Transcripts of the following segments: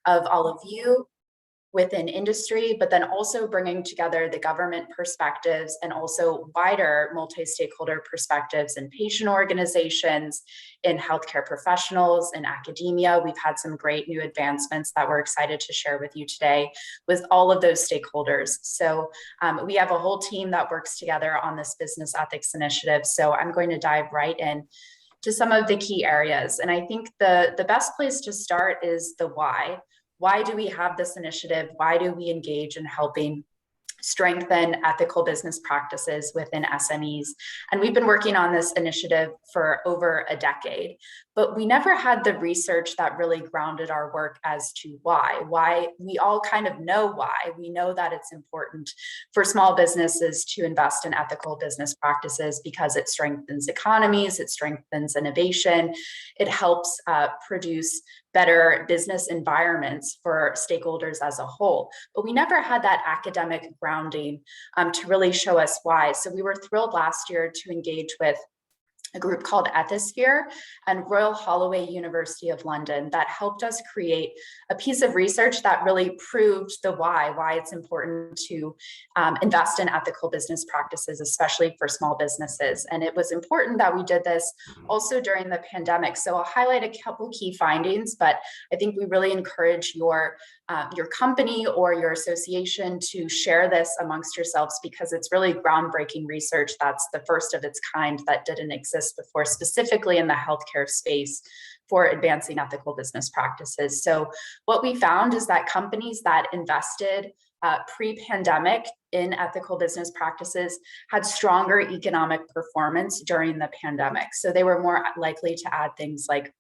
of all of you within industry, but then also bringing together the government perspectives and also wider multi-stakeholder perspectives in patient organizations, in healthcare professionals, in academia. We've had some great new advancements that we're excited to share with you today with all of those stakeholders. So we have a whole team that works together on this business ethics initiative. So I'm going to dive right in to some of the key areas. And I think the best place to start is the why. Why do we have this initiative? Why do we engage in helping strengthen ethical business practices within SMEs? And we've been working on this initiative for over a decade, but we never had the research that really grounded our work as to why. Why we all kind of know why. We know that it's important for small businesses to invest in ethical business practices because it strengthens economies, it strengthens innovation, it helps produce better business environments for stakeholders as a whole. But we never had that academic grounding to really show us why. So we were thrilled last year to engage with a group called Ethisphere and Royal Holloway University of London that helped us create a piece of research that really proved the why it's important to invest in ethical business practices, especially for small businesses. And it was important that we did this also during the pandemic. So I'll highlight a couple key findings, but I think we really encourage your company or your association to share this amongst yourselves because it's really groundbreaking research that's the first of its kind that didn't exist before, specifically in the healthcare space for advancing ethical business practices. So what we found is that companies that invested pre-pandemic in ethical business practices had stronger economic performance during the pandemic. So they were more likely to add things like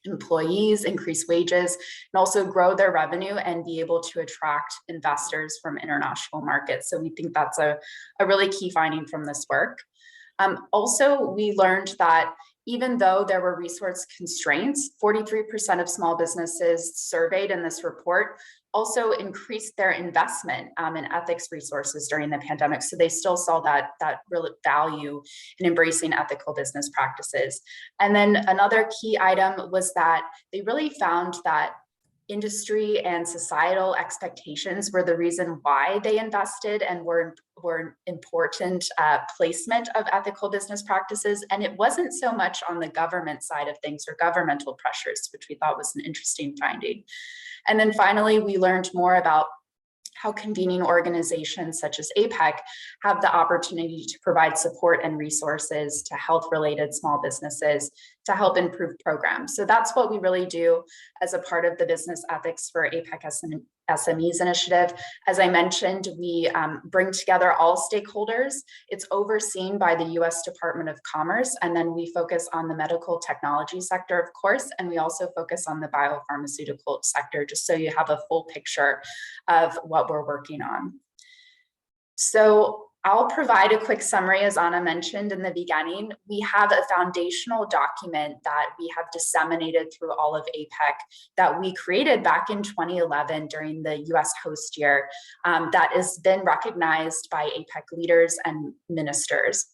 employees, increase wages, and also grow their revenue and be able to attract investors from international markets. So we think that's a really key finding from this work. Also, we learned that even though there were resource constraints, 43% of small businesses surveyed in this report also increased their investment in ethics resources during the pandemic. So they still saw that real value in embracing ethical business practices. And then another key item was that they really found that industry and societal expectations were the reason why they invested and were important placement of ethical business practices. And it wasn't so much on the government side of things or governmental pressures, which we thought was an interesting finding. And then finally, we learned more about how convening organizations such as APEC have the opportunity to provide support and resources to health-related small businesses to help improve programs. So that's what we really do as a part of the Business Ethics for APEC SMEs initiative. As I mentioned, we bring together all stakeholders. It's overseen by the US Department of Commerce, and then we focus on the medical technology sector, of course, and we also focus on the biopharmaceutical sector, just so you have a full picture of what we're working on. So I'll provide a quick summary, as Anna mentioned in the beginning. We have a foundational document that we have disseminated through all of APEC that we created back in 2011 during the US host year that has been recognized by APEC leaders and ministers.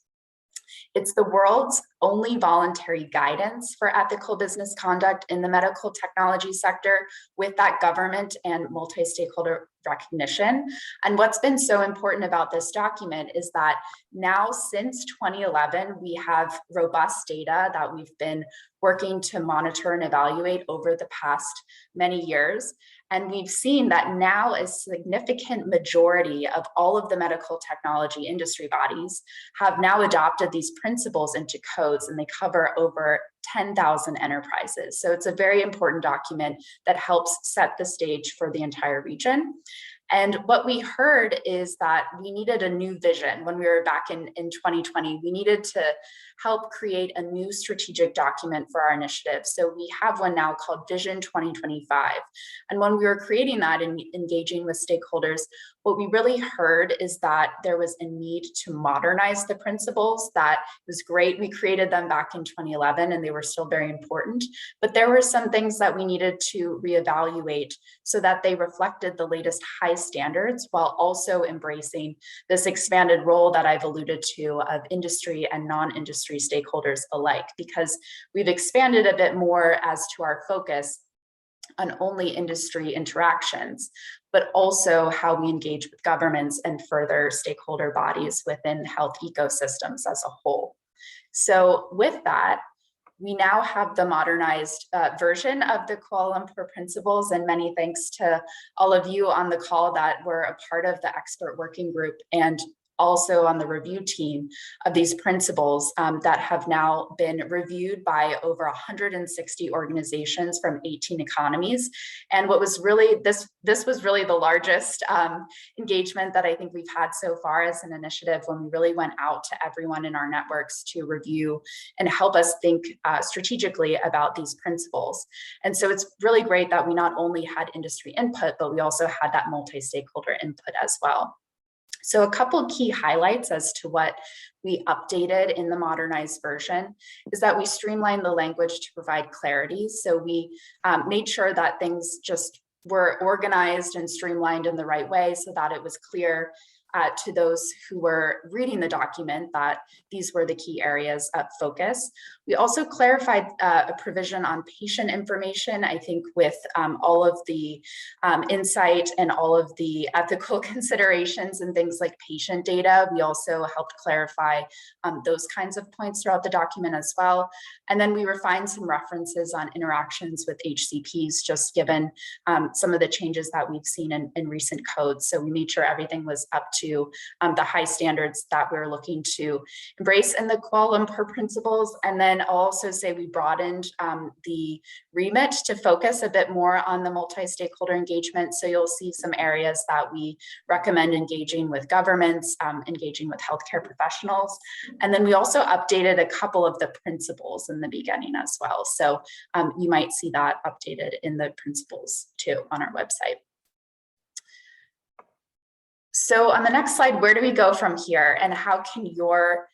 It's the world's only voluntary guidance for ethical business conduct in the medical technology sector with that government and multi-stakeholder recognition. And what's been so important about this document is that now since 2011, we have robust data that we've been working to monitor and evaluate over the past many years. And we've seen that now a significant majority of all of the medical technology industry bodies have now adopted these principles into codes, and they cover over 10,000 enterprises. So it's a very important document that helps set the stage for the entire region. And what we heard is that we needed a new vision when we were back in 2020. We needed to help create a new strategic document for our initiative. So we have one now called Vision 2025. And when we were creating that and engaging with stakeholders, what we really heard is that there was a need to modernize the principles. That was great. We created them back in 2011 and they were still very important, but there were some things that we needed to reevaluate so that they reflected the latest high standards while also embracing this expanded role that I've alluded to of industry and non-industry stakeholders alike, because we've expanded a bit more as to our focus on only industry interactions, but also how we engage with governments and further stakeholder bodies within health ecosystems as a whole. So with that, we now have the modernized version of the Kuala Lumpur principles, and many thanks to all of you on the call that were a part of the expert working group and also on the review team of these principles that have now been reviewed by over 160 organizations from 18 economies. And what was really, this was really the largest engagement that I think we've had so far as an initiative, when we really went out to everyone in our networks to review and help us think strategically about these principles. And so it's really great that we not only had industry input, but we also had that multi-stakeholder input as well. So a couple key highlights as to what we updated in the modernized version is that we streamlined the language to provide clarity. So we made sure that things just were organized and streamlined in the right way so that it was clear to those who were reading the document that these were the key areas of focus. We also clarified a provision on patient information. I think with all of the insight and all of the ethical considerations and things like patient data, we also helped clarify those kinds of points throughout the document as well. And then we refined some references on interactions with HCPs, just given some of the changes that we've seen in recent codes. So we made sure everything was up to the high standards that we're looking to embrace in the Kuala Lumpur principles. And then I'll also say we broadened the remit to focus a bit more on the multi-stakeholder engagement. So you'll see some areas that we recommend engaging with governments, engaging with healthcare professionals. And then we also updated a couple of the principles in the beginning as well. So you might see that updated in the principles too on our website. So on the next slide, where do we go from here, and how can your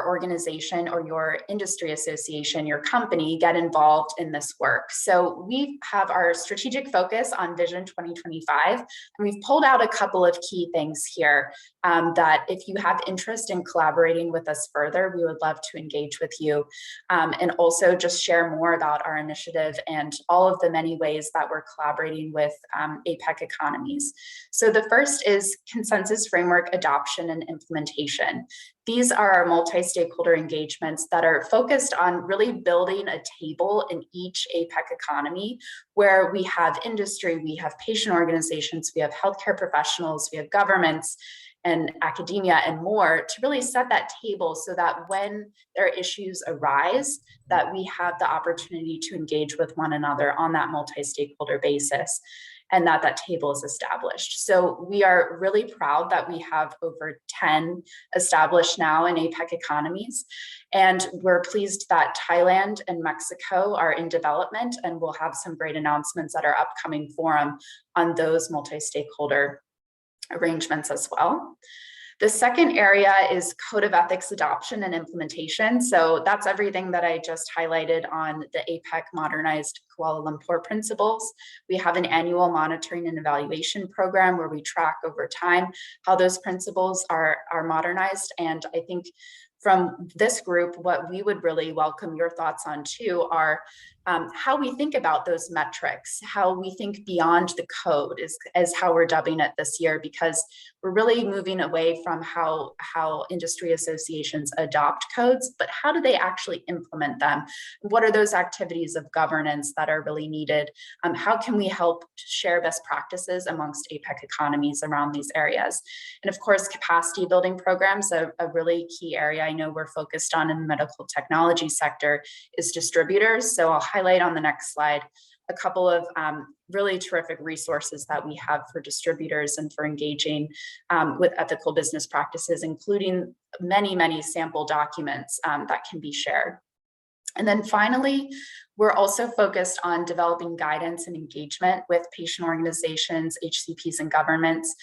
organization or your industry association, your company, get involved in this work? So we have our strategic focus on Vision 2025, and we've pulled out a couple of key things here that if you have interest in collaborating with us further, we would love to engage with you, and also just share more about our initiative and all of the many ways that we're collaborating with APAC economies. So the first is consensus framework adoption and implementation. These are our multi-stakeholder engagements that are focused on really building a table in each APAC economy where we have industry, we have patient organizations, we have healthcare professionals, we have governments and academia and more, to really set that table so that when there are issues arise, that we have the opportunity to engage with one another on that multi-stakeholder basis, and that table is established. So we are really proud that we have over 10 established now in APAC economies. And we're pleased that Thailand and Mexico are in development, and we'll have some great announcements at our upcoming forum on those multi-stakeholder arrangements as well. The second area is code of ethics adoption and implementation. So that's everything that I just highlighted on the APAC Modernized Kuala Lumpur principles. We have an annual monitoring and evaluation program where we track over time how those principles are modernized. And I think from this group, what we would really welcome your thoughts on too are how we think about those metrics, how we think beyond the code is how we're dubbing it this year, because we're really moving away from how industry associations adopt codes, but how do they actually implement them? What are those activities of governance that are really needed? How can we help share best practices amongst APAC economies around these areas? And of course, capacity building programs, a really key area I know we're focused on in the medical technology sector is distributors. So I'll highlight on the next slide a couple of really terrific resources that we have for distributors and for engaging with ethical business practices, including many sample documents that can be shared. And then finally, we're also focused on developing guidance and engagement with patient organizations, HCPs, and governments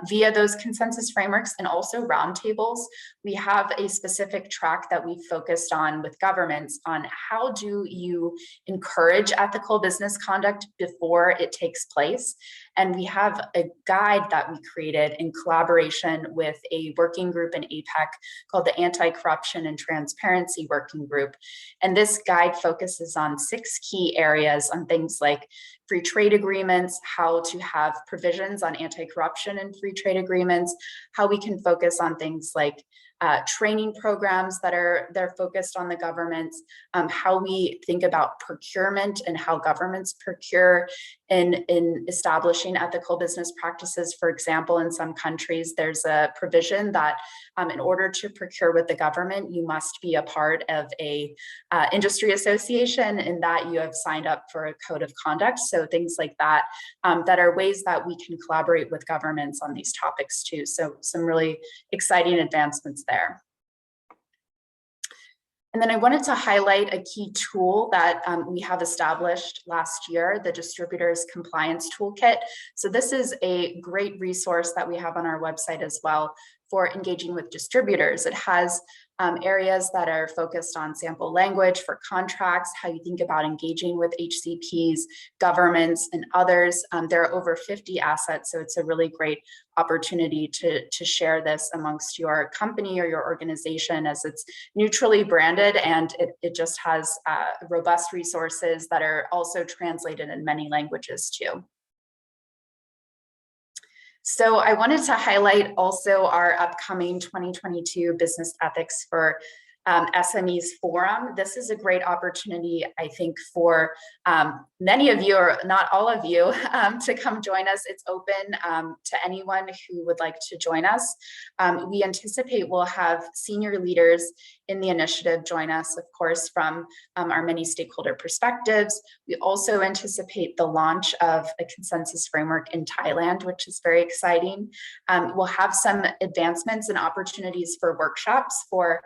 via those consensus frameworks and also roundtables. We have a specific track that we focused on with governments on how do you encourage ethical business conduct before it takes place. And we have a guide that we created in collaboration with a working group in APAC called the Anti-Corruption and Transparency Working Group. And this guide focuses on on 6 key areas on things like free trade agreements, how to have provisions on anti-corruption and free trade agreements, how we can focus on things like training programs they're focused on the governments, how we think about procurement and how governments procure in establishing ethical business practices. For example, in some countries, there's a provision that in order to procure with the government, you must be a part of a industry association, and that you have signed up for a code of conduct. So things like that, that are ways that we can collaborate with governments on these topics too. So some really exciting advancements there. And then I wanted to highlight a key tool that we have established last year, the Distributors Compliance Toolkit. So this is a great resource that we have on our website as well for engaging with distributors. It has areas that are focused on sample language for contracts, how you think about engaging with HCPs, governments, and others. There are over 50 assets, so it's a really great opportunity to share this amongst your company or your organization, as it's neutrally branded, and it just has robust resources that are also translated in many languages too. So I wanted to highlight also our upcoming 2022 Business Ethics for SMEs Forum. This is a great opportunity, I think, for many of you, or not all of you, to come join us. It's open to anyone who would like to join us. We anticipate we'll have senior leaders in the initiative join us, of course, from our many stakeholder perspectives. We also anticipate the launch of a consensus framework in Thailand, which is very exciting. We'll have some advancements and opportunities for workshops for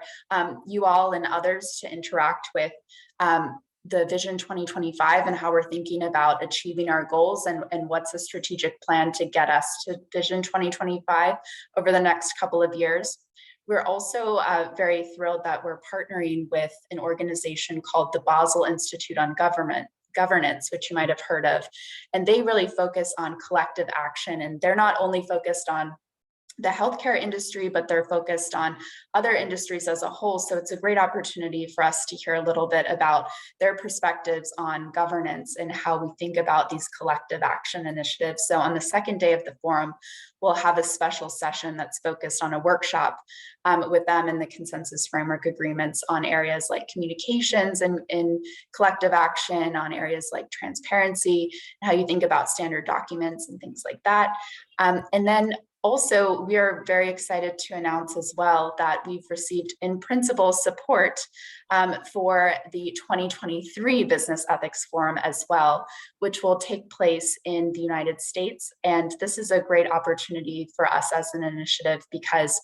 you all and others to interact with the Vision 2025 and how we're thinking about achieving our goals, and what's a strategic plan to get us to Vision 2025 over the next couple of years. We're also very thrilled that we're partnering with an organization called the Basel Institute on Governance, which you might have heard of. And they really focus on collective action. And they're not only focused on the healthcare industry, but they're focused on other industries as a whole. So it's a great opportunity for us to hear a little bit about their perspectives on governance and how we think about these collective action initiatives. So on the second day of the forum, we'll have a special session that's focused on a workshop with them in the consensus framework agreements on areas like communications and collective action, on areas like transparency, how you think about standard documents and things like that. And then also, we are very excited to announce as well that we've received in principle support for the 2023 Business Ethics Forum as well, which will take place in the United States. And this is a great opportunity for us as an initiative because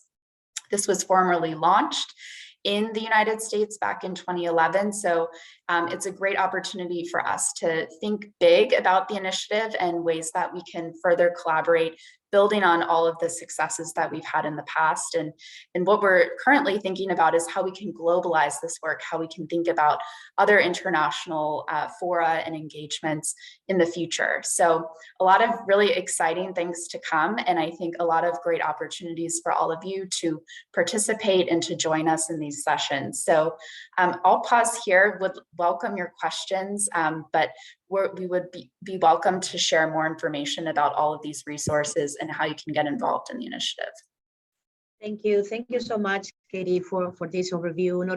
this was formerly launched in the United States back in 2011. So it's a great opportunity for us to think big about the initiative and ways that we can further collaborate, building on all of the successes that we've had in the past. And what we're currently thinking about is how we can globalize this work, how we can think about other international fora and engagements in the future. So a lot of really exciting things to come. And I think a lot of great opportunities for all of you to participate and to join us in these sessions. So I'll pause here, would welcome your questions, but we would be welcome to share more information about all of these resources and how you can get involved in the initiative. Thank you so much, Katie, for this overview. Not